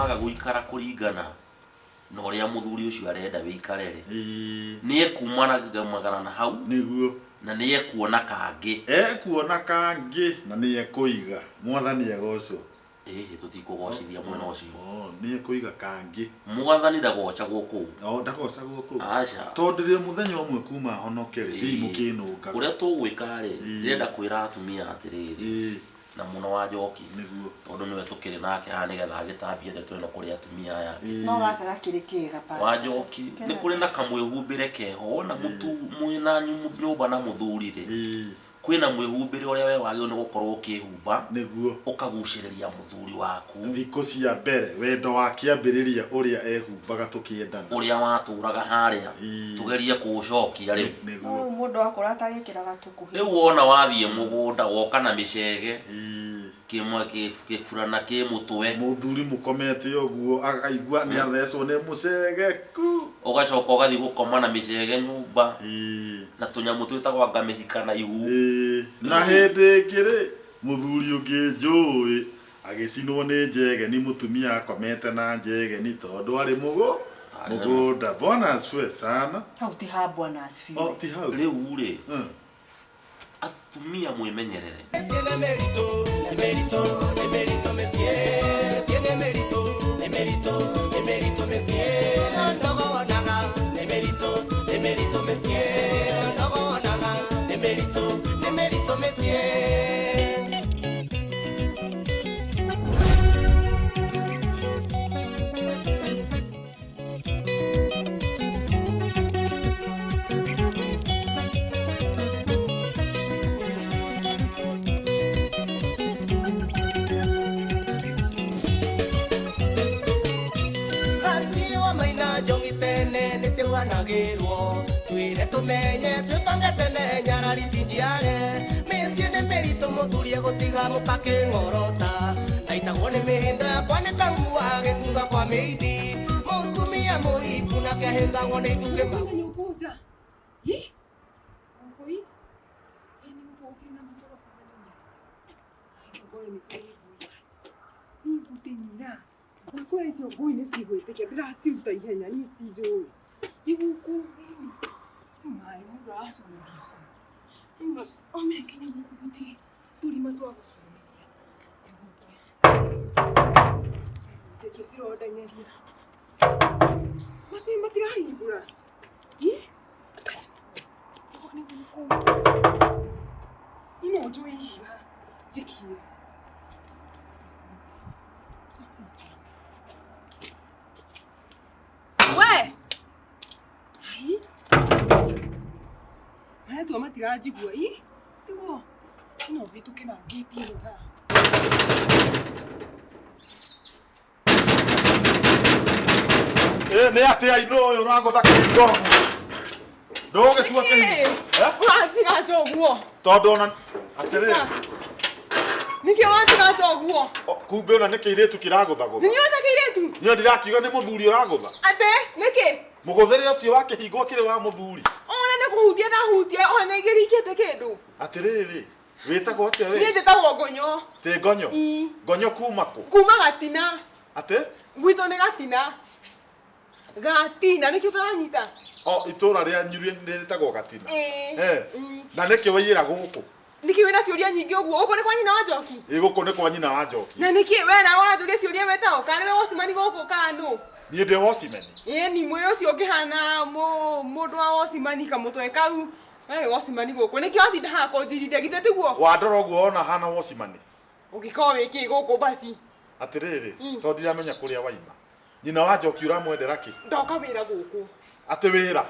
waga guikara kuringana na uria muthuri ucio arenda wikare ri ni ekumana magana na hau niguo na ni ekuona kangi kuona kangi na ni ekuiga mwathani agocwo tutikugocithia mwena ucio ni ekuiga kangi mwathani ndagoca guku ndagoca guku aca tondu ri muthenya umwe kuma honokere ndi mukinunga uria tugwika ri ndenda kwira atumia atiriri na muno wa Njoki niguo tondu niwe tukiri nake ha nigetha agitambie ndeto ino kuri atumia aya no gaka gakiri kiga pa wa Njoki ni kuri na kamwihumbire keho na mutu mwina nyumba na muthuri ri kwina mwihumbire uria we wagio ni gukorwo ukihumba niguo ukaguciriria muthuri waku thiko cia mbere wendo wa kiambiriria uria ehumbaga tukiendana uria waturaga haria tugerie kucokia riu niguo mundu akora atagikiraga tukuhi riu wona wathie mugunda woka na micege kimwe kifurana kimutwe muthuri mukomete uguo akaigua ni athecwo ni mucege ku ugacoka ugathi gukoma na micege nyumba na tunyamu twitagwa ngamihika na ihu na hindi ngiri muthuri ungi njui agicinwo ni njege ni mutumia akomete na njege ni tondu ari mugunda bwana asifiwe sana hau ti ha bwana asifiwe ti hau riu ri atumia mwimenyerere nagirwo twire tumenye twifangete ne nyarari tinjiare mesi ne merito muthurie gutiga mupake ngorota aitagwo ni mihinda yakwa ni kangua gikunga kwa Maid mutumia muhiku na kehengagwo ni ithukitio Kwa hiyo ngui ni sigo iteke drasi utaienya ni sijo. Iguku. Mai muga asomudia. Inga omekenya mukuti. Turi matwa gosomudia. Iguku. Teke siro odanyeria. Mati matirahi gura. Ni iguku. Ino joi ha. Jikia. We! Ai! Maya tu amatira jigua i? Tiwo. No vitu kena geti na. ni atia ino yo rango thakingo ndoge tu ati Watira joguo. tondu ona atire Niki watira joguo. kumbe ona nikiiretu kiraguthagutha Ni nyota kiretu. ni ndirakiuga ni muthuri uragutha Ate, niki? muguthere ucio wa kihingo kiri wa muthuri Ona ne kuhutia na hutia ona igirikete kindu. atiriri witagwo atia we Ni njetawo ngonyo. te ngonyo ngonyo kuma ku Kuma gatina. ate Gwito ni gatina. Gatina niki utaranyita. itura ria nyurie nitagwo gatina na niki waiyira guku Niki wina ciuria nyingi uguo uko ni kwa nyina wa Njoki guku ni kwa nyina wa Njoki na niki we na wona turia ciuria wetao kana we wosimani guku kanu ni ndi wosimeni ni mwire ucio ukihana mundu wa wosimani kamutwe kau wosimani guku niki athinda hako njirinde githe tiguo wandora uguo ona hana wosimani ugikoo wiki guku basi atiriri tondu ndiramenya kuria waima nyina wa Njoki uramwendera ki ndoka wira guku ati wira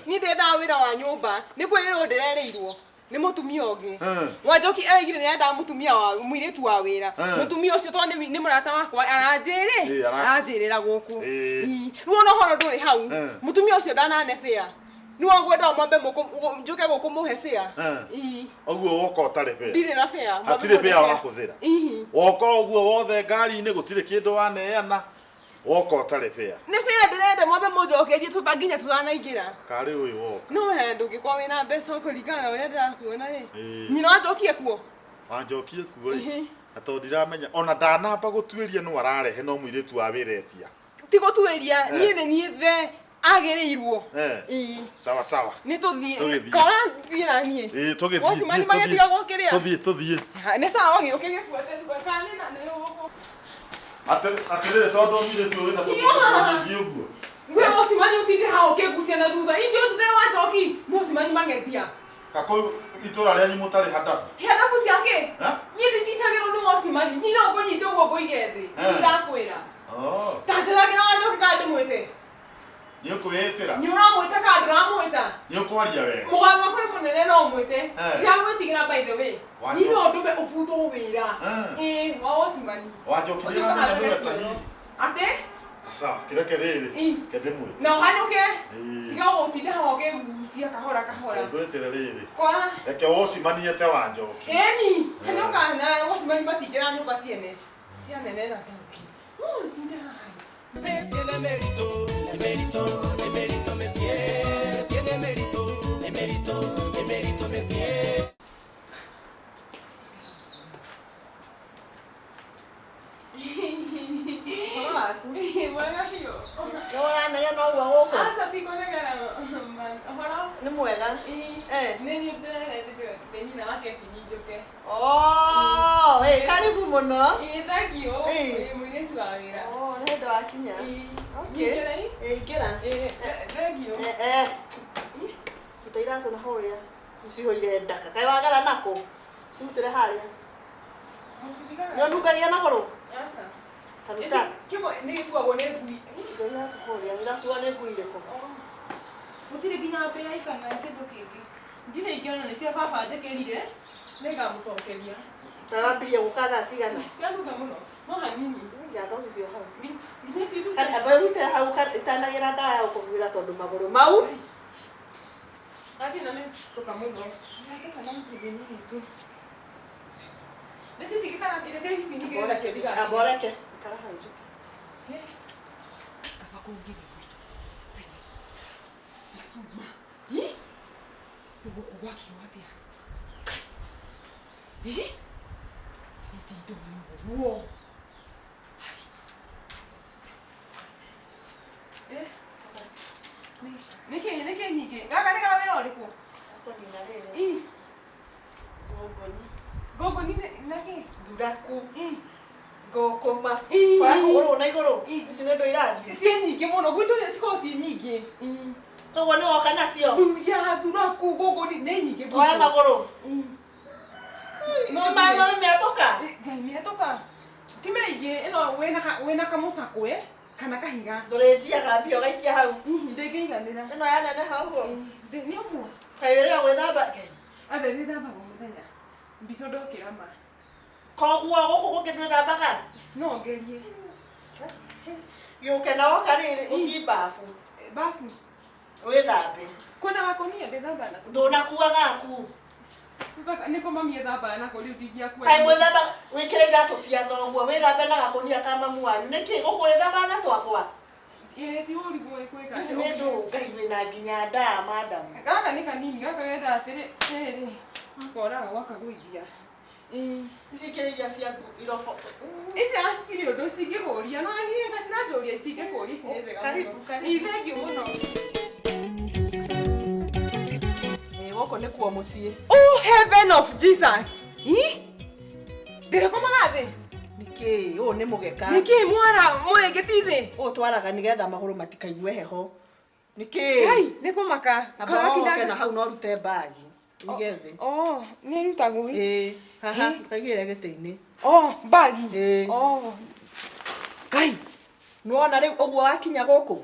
ni ndenda wira wa nyumba ni kwirwo ndirereirwo ni mutumia ungi wa Njoki aigire ni enda mutumia wa muiretu wa wira mutumia ucio to ni murata wakwa aranjirira guku ruona horo nduri hau mutumia ucio ndanane fea ni wagwenda mwambe njuke guku muhe fea oguo woka utare fea ndire na fea atire fea wa kuthira woka oguo wothe ngari ni gutire kindu waneana woka utare fea ni fea ndirenda mwambe mujokerie tutanginya tutanaingira kari uyu woka no he ndungikwa wina mbeca kuringana uria ndirakuona ri nyina wa Njoki ekuo wa Njoki ekuo Ato ndiramenya ona ndanamba gutwiria no ararehe no muiretu wa wiretia. Ti gutwiria nie ni ithe agereirwo. Sawa sawa. Ni tuthie. Kora thira nie. Tuthie. Wosi mani magetiga gokeria. Tuthie. Ni sawa ogi ukigefuate kana na leo. Atere todo muiretu wina tuthie uguo. Ngwe wosi mani utinde hao kegucia na thutha. Indio tuthe wa Njoki. Wosi mani magetia. Kako itura ria nyi mutari hadafu. Hadafu ciake. Nyiri tisagero ni wosi mani. Nyino ngonyite ugo ngoigethi. Ndakwira. Tanjiragira wa Njoki kandi mwite. Ni ukwetera. Ni uramwita kandi uramwita. Ni ukwaria wega. Muganga kuri munene no mwite. Ciamwitigira by the way. Ni no ndume ubuto wira. Wa wosi mani. Wa Njoki ndira menya ndume tahi. Ate? Asa kireke riri. Kede mwite. Na hanyuke. Tiga gutinde hoge gucia kahora. Ngwetera riri. Kora. Reke wosi mani ete wa Njoki. Eni, hanyuka na wosi mani batijira nyumba ciene. Cia nene na Njoki. Tinda. Monsieur le mérito, monsieur le mérito, monsieur. Bueno, tío. No guapo. Asa ti kone gara man. Ahora. Ni mwega. Nini de nyina wake finyijoke. Oh, karibu muno. Thank you. Mwine tu awira. Oh, ndo akinya. Okay. Gira. Thank you. Tutaira tuna hoya. Usihoire ndaka. Kai wagara nako. Simutere haria. Yo nukaria nagoro. Asa. Taruta. Kimo ni tu abone kui. Ngira tukoria, ngira tuone kuire ko. Mutire ginya pe ai kana kendo kiki. Ndine ikiona ni cia baba njekerire. Nega mucokeria. Tawambia gukatha cigana. Cianuga muno. No hanini. Ngira thomithio hau. Nginya ciru. Aba rute hau itanagira ndawa ukugwira tondu maguru mau. Ati na me toka muno. Nataka na mtibini tu. Nesi tikikana ile hizi ni Bora ke abora ke. Kara hau juki. Tava kungiri kuito. Nasuma. Hi? Ugoku waki wati. Hi? Ndi domo wo. Nike nyingi. Ngaka nika wera oliku. Ako ni na rere. Gogo ni Nake. duraku. Gokoma. Kwa kugoro na igoro. Icine ndo irathi. Sie nyingi muno gwitu siko si nyingi. Kogo ni woka nacio. Ya duraku gogo ni nyingi. Oya magoro. No mano ni miatoka. Miatoka. Time ige eno wena kamusakwe kana kahiga. Ndoretia gambio gaikia hau. Ndegeiganira. Eno ya nene hau. Ni omo. Kaiwere gwithamba ke. Aza ndithamba muthenya. Mbico ndokira ma. Koguo guku gukindwithambaga. No ngerie. Yuke na woka riri uthi bafu. Bafu. Withambe. Kuna makonia ndithamba na. Ndunakua gaku. Niko mami ethamba na kuri uthingia kwa. Kai mwithamba wikire iratu cia thoguo withambe na gakunia ka mamu wanyu. Niki gukurithamba na twakwa? Si uri kweka. Cine ndo ngai wina nginya ndaa madam. Gaka ni kanini gaka wenda atiri. Akora waka guithia. Icia cia irofo. Isi askiri ondo stingikuria no ni kasina njoria itingikuria ici ni njega. Karibu. Thank you muno. Goko ni kuo mucii. Oh heaven of Jesus. Ndire komaga thi. Niki o ni mugeka. Niki mwara mwegeti thi. O twaraga nigetha maguru matikaigue heho. Niki. Kai ni kumaka. Kora kina hau no rute bagi. Nigethe. Oh ni ruta gui. Haha kaigire giti-ini. Oh bagi. Oh. Kai. Nuona riu uguo wakinya guku.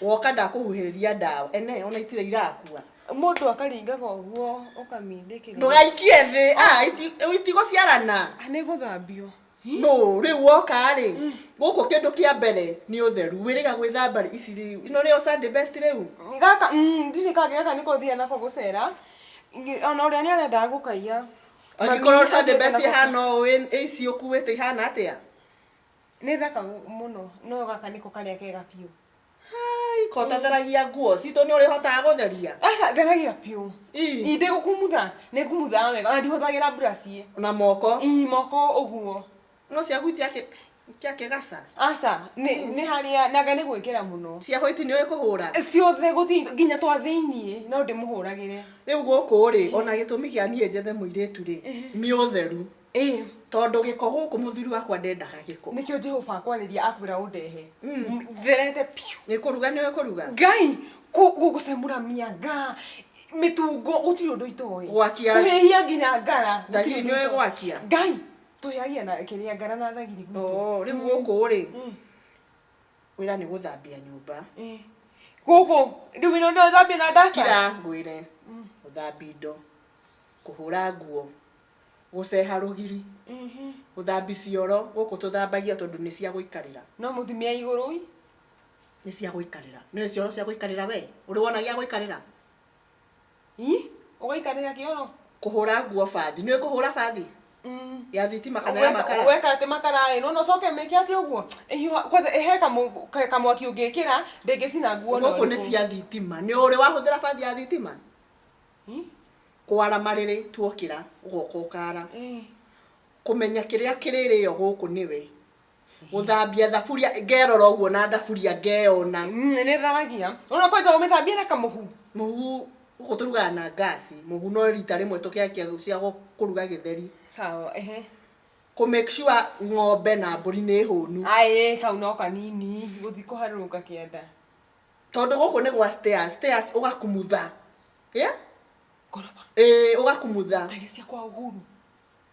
Woka ndakuhuhiriria ndawa. Ene ona itire irakua. Mundu akaringa koguo ukamindikira. Ndugaikie thi. Itigo ciarana. Ani guthambio. No, riu woka ri. Guku kindu kia mbere ni utheru. Wiriga gwithamba ici riu. Ino rio Sunday best riu. Gaka ndicikage gaka niko thia nako gucera. Ona uria ni arenda gukaia. Angikoro Sunday best hano win ici ukuwete ihana atia. Ni thaka muno. No gaka niko karia kega piu. ai kota theragia nguo cito ni uri hotaga gutheria asa theragia piu inde gukumutha ne kumutha wega andi hothagira brush na moko moko uguo no cia gwitia ke gasa asa ni haria naga ni gwikira muno cia hoiti ni kuhura ciothe guthi nginya twa thiini no ndimuhuragire riu guku ri ona gitumi gia nie njethe muiretu ri ni utheru tondu giko guku muthuri wakwa ndendaga giko nikio Jehova kwariria akwira undehe therete piu ni kuruga ni we kuruga ngai gugucemura mianga mitungo gutiri undu itoi gwakia kuhehia nginya ngara thagiri ni we gwakia ngai tuyagia na kiria ngara na thagiri riu guku ri wira ni guthambia nyumba guku riu ino ndo thambia na dasa kira ngwire uthambi indo kuhura nguo guceha rugiri uthambi cioro guku tuthambagia tondu ni cia guikarira no mutumia iguru ni cia guikarira ni cioro cia guikarira we uri wona gia guikarira ugaikarira kioro kuhura nguo bathi ni kuhura bathi ya thitima kana ya makara weka ati makara no soke meke ati uguo kwanza ehe kamwaki ungikira ndengecina nguo no guku ni cia thitima ni uri wahuthira bathi ya thitima kwara mariri tuokira ugoka ukara kumenya kiria kiririo guku niwe guthambia thaburia ngerora uguo na thaburia ngeona ni tharagia ona kwanja umithambia na kamuhu muhu uko turuga na gasi muhu no rita rimwe tukiakia cia kuruga githeri sawa ku make sure ng'ombe na mburi ni hunu ai kau no kanini guthi kuharuka kienda tondu guku ni gwa stairs ugakumutha goroba ugakumutha tagecia kwa uhuru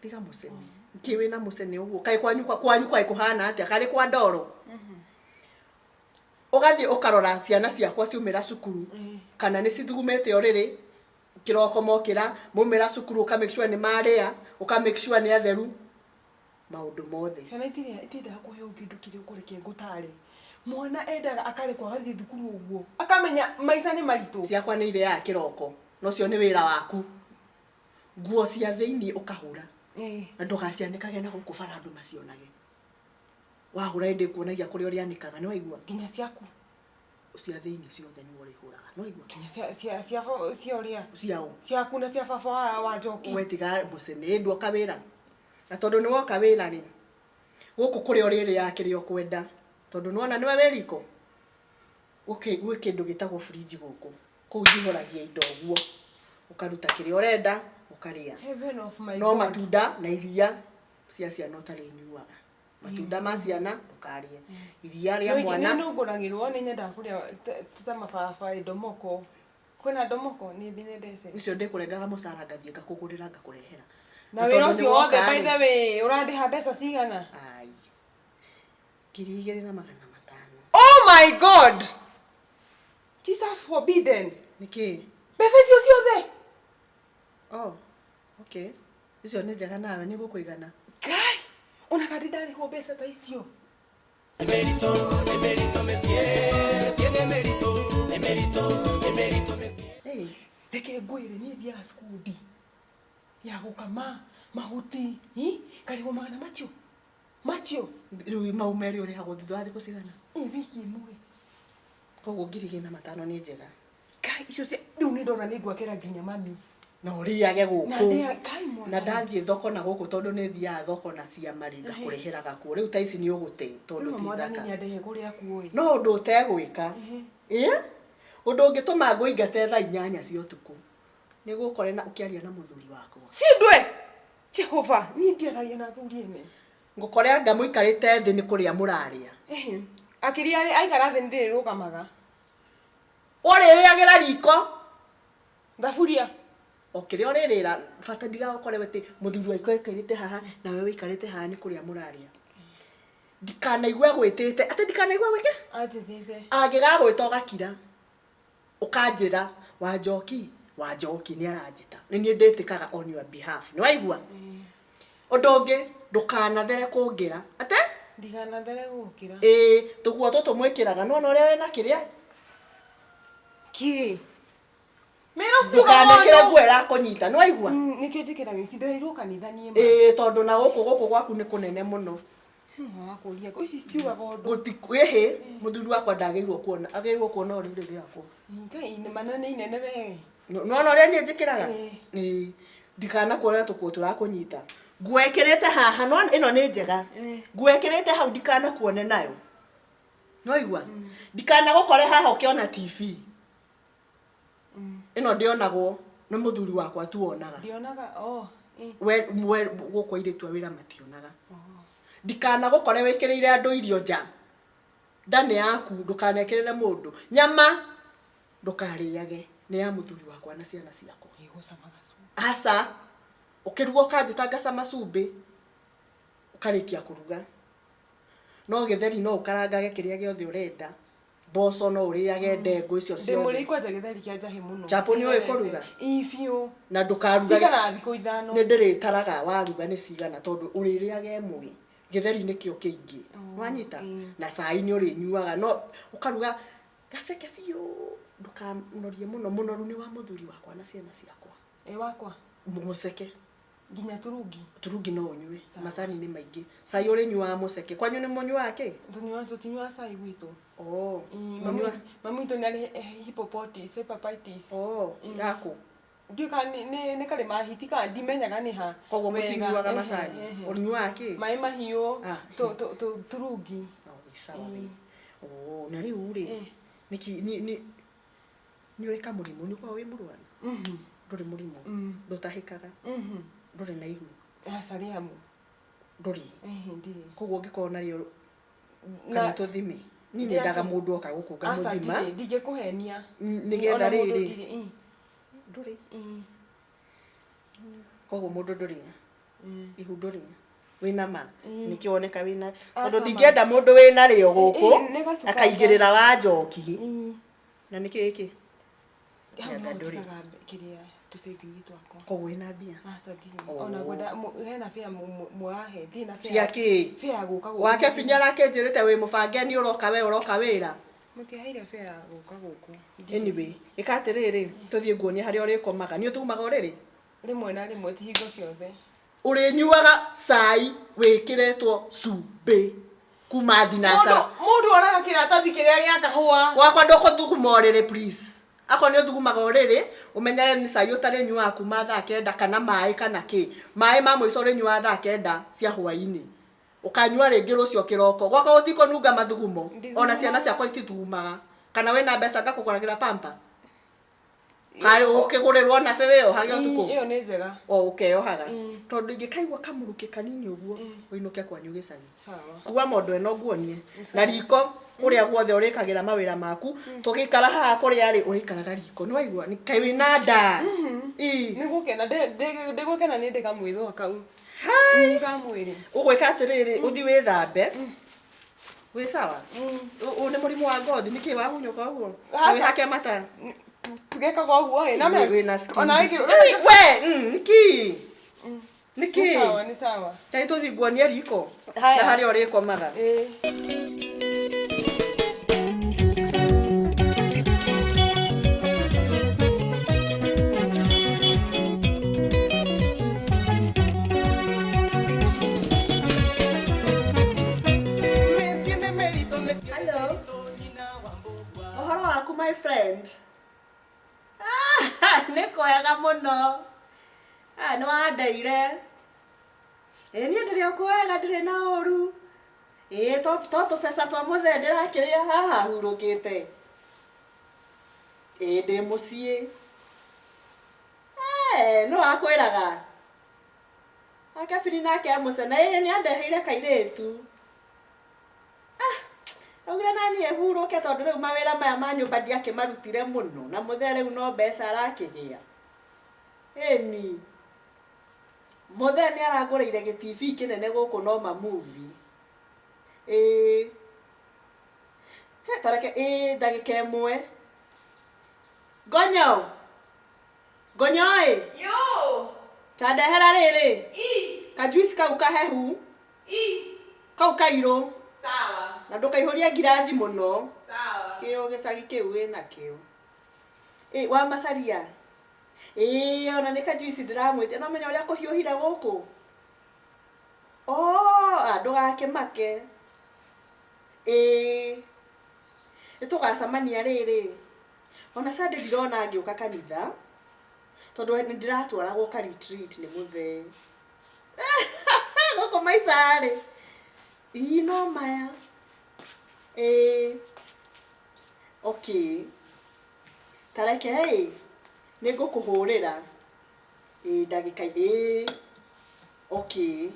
tiga museni kiwe na museni uguo kai kwanyu kai kuhana atia kari kwa ndoro ugathi ukarora ciana ciakwa ciumira cukuru kana ni cithugumete oriri kiroko mokira mumira cukuru uka make sure ni maria uka make sure ni atheru maundu mothe kana itida kuhe ukindu kiri ukureke ngutare mwana endaga akare kwa gathi thukuru uguo akamenya maisha ni maritu ciakwa ni ile ya kiroko no cio ni wira waku nguo cia thiini ukahura na ndugacianikage na guku barandu macionage wahura indi kuonagia kuri uri anikaga ni waigua nginya ciaku cia thiini ciothe ni uri huraga ni waigua nginya cia uria ciao ciaku na cia baba wa Njoki wetiga musene ndu kawira na tondu ni woka wira ri guku kuri uri ri ya kiri okwenda tondu nona niwe weriko gwi kindu gitagwo fridge guku kuu jihoragia indo guo ukaruta kiri urenda ukaria no matunda na iria cia ciana utari nyuaga matunda ma ciana ukaria iria ria mwana ni nguragirwo ni nyenda kuria tama baba ndomoko kwina ndomoko ni thine ndece icio ndikurengaga mucara ngathie ngakugurira ngakurehera na wira ucio wothe by the way urandiha mbeca cigana ai 2,500 oh my god Jesus forbidden niki mbeca icio ciothe oh okay icio ni njega nawe ni gukuigana kai ona kandi ndari ho mbeca ta icio emerito hey reke ngwire ni thia skudi ya gukama mahuti karigo magana macio riu maumeri uri hago thutha wa thiku cigana wiki imwe koguo 2,500 ni njega kai icio riu ni ndona ni ngwakira nginya mami no riage guku kai mwana na ndathie thoko na guku tondu ni thia thoko na cia maringa kureheraga ku riu taisi ni ugute tondu tithaka ni ndehe kuria kuoi no undu utegwika undu ungituma nguingate thaa 8 cia utuku ni gukore na ukiaria na muthuri wakwa cindwe Jehova ni ndiaragia na thuri ene ngukore anga muikarite thi ni kuria muraria akiria aikara thi ndi rugamaga uririagira riko thaburia okire uririra bata ndiga ukore wete muthuri waiko ikarite haha na wewe ikarite haha ni kuria muraria ndikanaigwe gwitite ati ndikanaigwe wike ajithithe agiga gwita ugakira ukanjira wa Njoki ni aranjita ni nie ndetikaga on your behalf ni waigua odonge ndukanathere kungira ate ndiganathere gukira tuguo tutu mwikiraga no uri wena kiria ki mero ndukanekire ngwera kunyita ni waigua nikio njikira gicindairuo kanitha nie tondu na guku gwaku ni kunene muno Wakuria ko ici stiuga gondo. Gutikwehe muthuri wakwa ndagirwo kuona urire riakwa. Ngai ni manane inene we. No ria nie njikiraga. Ndikana kuona tukuo turakunyita. Nguekerete haha no ino ni njega. Nguekerete hau ndikana kuone nayo. No igwa. Ndikana gukore haha ukiona TV. Ino ndionagwo no muthuri wakwa tuonaga. Ndionaga We gukwa ire tu wira mationaga. Ndikana gukore wikirire andu irio nja. Ndane yaku ndukanekirire mundu. Nyama ndukariage ni ya muthuri wakwa na ciana ciako. Asa ukiruga ukanditanga sama cumbi ukarikia kuruga. No githeri no ukarangage kiria giothe urenda. Boso no uriage ndengu icio ciothe. Ndimuri kwaje githeri kia njahi muno. Chapo ni oe kuruga. Ifio. Na ndukaruga. Cigana thiko ithano. Ni ndiritaraga waruga ni cigana tondu uririage mwe. Githeri nikio kiingi. Wanyita na cai ni urinyuaga no ukaruga gaseke biu ndukanorie muno munoru ni wa muthuri wakwa na ciana ciakwa. Wakwa Museke nginya turungi no unyue macani ni maingi cai uri nyua museke kwanyu ni munyua ke tutinyua cai gwitu mami to nari hippopotamus hepatitis yako ndika ne kale mahitika ndimenyaga ni ha koguo mutinyuaga macani unyua ke mai mahiu turungi sawa we na riu ri niki ni ureka murimu ni kwa wi murwana nduri murimu ndutahikaga nduri na ihu sariamu nduri ndiri koguo ngikona rio kana tuthime ni ndaga mundu oka gukunga muthima ndije kuhenia nigetha riri nduri koguo mundu nduri ihu nduri wina ma nikioneka wina tondu ndingenda mundu wina rio guku akaigirira wa Njoki na nikiki nduri kiria tusekinyi twako koguo ina bia ona gwenda hena fia muahe thina fia ciaki fia guka wake binyara kenjirite wi mubange ni uroka wira mutihaire fia guka guku anyway ikatiriri tuthie nguonie haria urikomaga ni utumaga uriri rimwe na rimwe ti hingo ciothe urinyuaga cai wikiretwo cumbi kuma thinacara mundu oraga kiratathi kiria gia kahua wakwa ndukuthuguma uriri please ako ni uthugumaga uriri umenyage ni cai utari nyua kuma thaa 9 kana mai kana ki mai ma muico uri nyua thaa 9 cia hwaini ukanyua ringi rucio kiroko gwaka uthiko nunga mathugumo ona ciana ciakwa itithugumaga kana wena mbeca ngakukoragira pampa kare ukigurirwo na bewe ohage utuko iyo ni njega ukeyohaga tondu ingikaigwa kamuruki kanini uguo uinuke kwanyu gicagi sawa kuwa mondo eno nguonie na riko uria guothe urikagira mawira maku tugikara haha kuria ari urikaraga riko ni waigua ni kai wina nda ni gukena ndigukena ni ndikamwithwa kau hai kamwiri ugwika atiriri uthi withambe wi sawa ni murimu wa ngothi niki wahunyuka uguo wihake mata tugeka kwa huo na mimi ona we niki ni sawa kai tuthi nguonie riko na hari urikomaga hello ohoro waku my friend nikoyaga muno no andeire ni ndiri okuwega ndiri na uru to pesa twa muthe ndirakiria haha hurukite ndi mucii no akwiraga akabiri nake amucena ni andeheire kairitu augire nani ehuruke tondu riu mawira maya ma nyumba ndiakimarutire muno na muthe riu no mbeca arakigia eni muthe ni araguriire gi TV kinene guku no ma movie tareke ndagika imwe gonyo yo tandehera riri kajuice kau kahehu kau kairo sawa na ndukaihoria ngirathi muno sawa kio gicagi kiu wina kio wa macaria ona ni kajuice ndiramwite no menya uria kuhiuhire guku ndugake make nitugacamania riri ona sande ndirona ngiuka kanitha tondu ni ndiratwaragwo ka retreat ni muthe goko maisare ino maya okay tareke nigukuhurira ndagika okay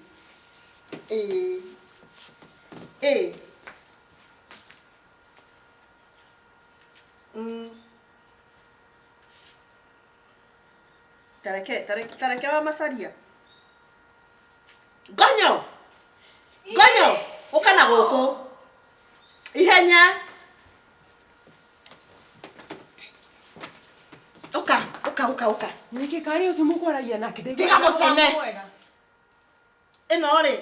tareke wa masaria gonyo ukana guku ihenya uka niki kari ucio mukwaragia nake tiga mucene ino ri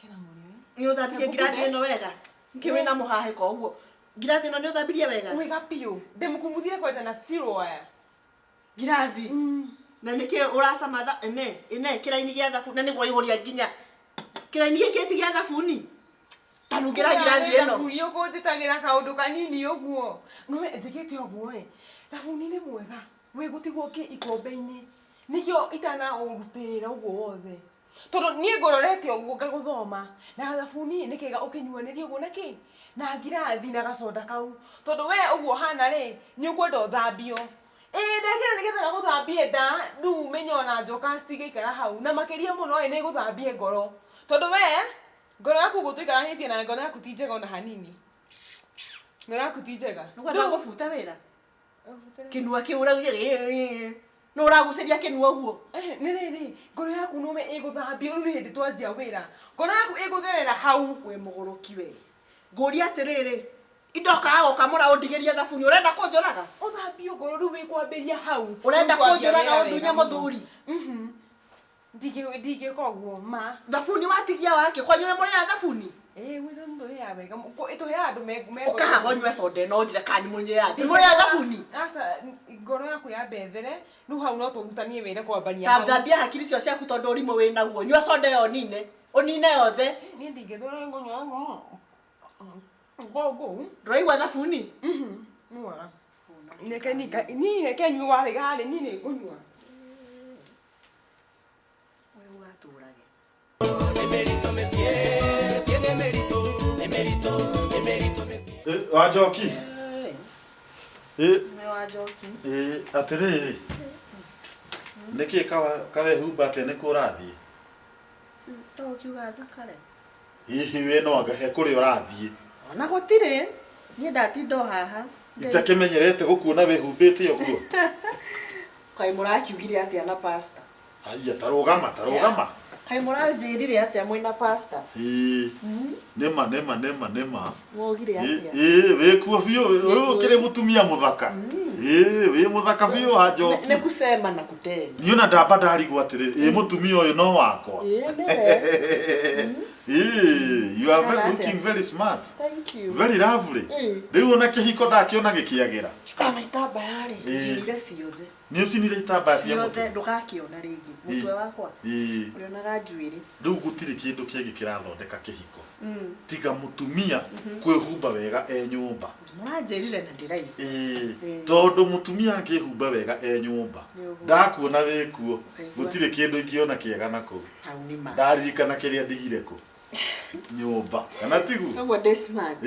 kena muri ni uthambirie ngirathi ino wega nkiwe na muhahe ko uguo ngirathi ino ni uthambirie wega wega piu ndemukumuthire kweta na steel wire ngirathi na niki uracama tha ine kiraini gia thabu na niguo ihuria nginya kiraini giki ti gia thabuni tanungira ngirathi ino kurio ko titagira kaundu kanini uguo no njikite uguo thabuni ni mwega we gutigwo ki ikombe-ini nikio itana urutirira uguo wothe tondu nie ngororete uguo ngaguthoma na thabuni nikega ukinyuaniria uguo naki na ngirathi na gacoda kau tondu we uguo hana ri ni ukwenda uthambio ndekira nigetha guthambie nda ndu menyona njoka stigikara hau na makiria muno ni guthambie ngoro tondu we ngoro yaku gutuikaranitie na ngoro yaku ti njega ona hanini ngoro yaku ti njega ngwenda gubuta wira kinua kiura no uraguceria kinua uguo nini ngoro yaku no me iguthambio riu hindi twanjia wira ngoro yaku igutherera hau we muguruki we nguria atiriri indoka gukamura undigeria thabuni urenda kunjoraga uthambio ngoro riu wikwambiria hau urenda kunjoraga undunya muthuri ndige koguo ma thabuni watigia wake kwanyure muri ya thabuni wito ndo ya wega ito ya andu me ukahagonywe soda no njira kanyu munye ya muri ya thabuni asa ngoro yaku ya bethere riu hau no turutanie wira kwambania hau thambia hakiri cio ciaku tondu urimu wina guo nyua soda yo unine yothe ni ndigethora ngonyo go ndroigua thabuni nuara neke nyua wari gari ni ni kunyua we ugaturage Wa Njoki wa Njoki atiriri niki kawe hubate ni kurathie to kiuga thakare hihi we no agahe kuri urathie ona gutire ni ndatindo haha itakimenyerete gukuona we humbite uguo kai murakiugire atia na pastor aya tarugama kai muranjirire atia mwina pastor nema mwogire atia we kuo bio ukire mutumia muthaka we muthaka bio ha Njoki ne kusema na kutenda niona ndamba ndarigwo atiriri mutumia uyu no wakwa you are very looking very smart. Thank you. Very lovely. Riu ona kihiko ndakiona gikiagira. Kana itamba yari. Njirire ciothe. Ni ucinire itamba cia mutu. Ciothe ndugakiona ringi. Mutwe wakwa. Urionaga njuiri. Riu gutiri kindu kingi kirathondeka kihiko. Tiga mutumia kwihumba wega nyumba. Muranjirire na ndirai. Tondu mutumia angihumba wega nyumba. Ndakuona we kuo. Gutiri kindu ingiona kiega nako. Hau ni ma. Ndaririkana kiria ndigire ku. Nyumba kana tigu nagwo desmart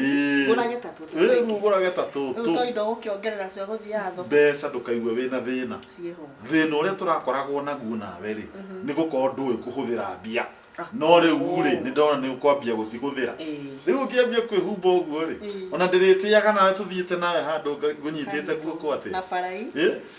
urageta tutu mugurageta tutu to indo ukiongerera cio guthiatho mbeca ndukaigue wina thina thina uria turakoragwo naguo nawe ri ni gukorwo ndui kuhuthira mbia no riu ri ni ndona ni ukwambia guciguthira riu ukiambia kwihumba uguo ri ona ndiritiaga nawe tuthiite nawe handu ngunyitite guoko ati na farai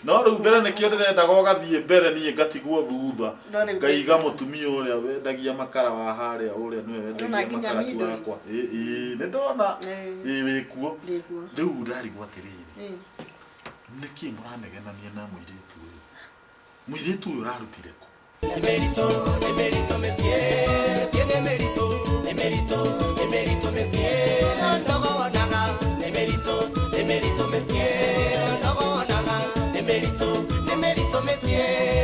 no riu mbere nikio ndirenda gogathie mbere nie ngatigwo thutha ngaiga mutumia uria wendagia makara wa haria uria niwe wendagia makara wakwa ni ndona wikuo riu ndarigwo atiriri niki muranegenania na muiritu uyu urarutire ku Emerito, monsieur, Emerito, monsieur, ndogo wanaga, Emerito, monsieur, ndogo wanaga, Emerito, monsieur.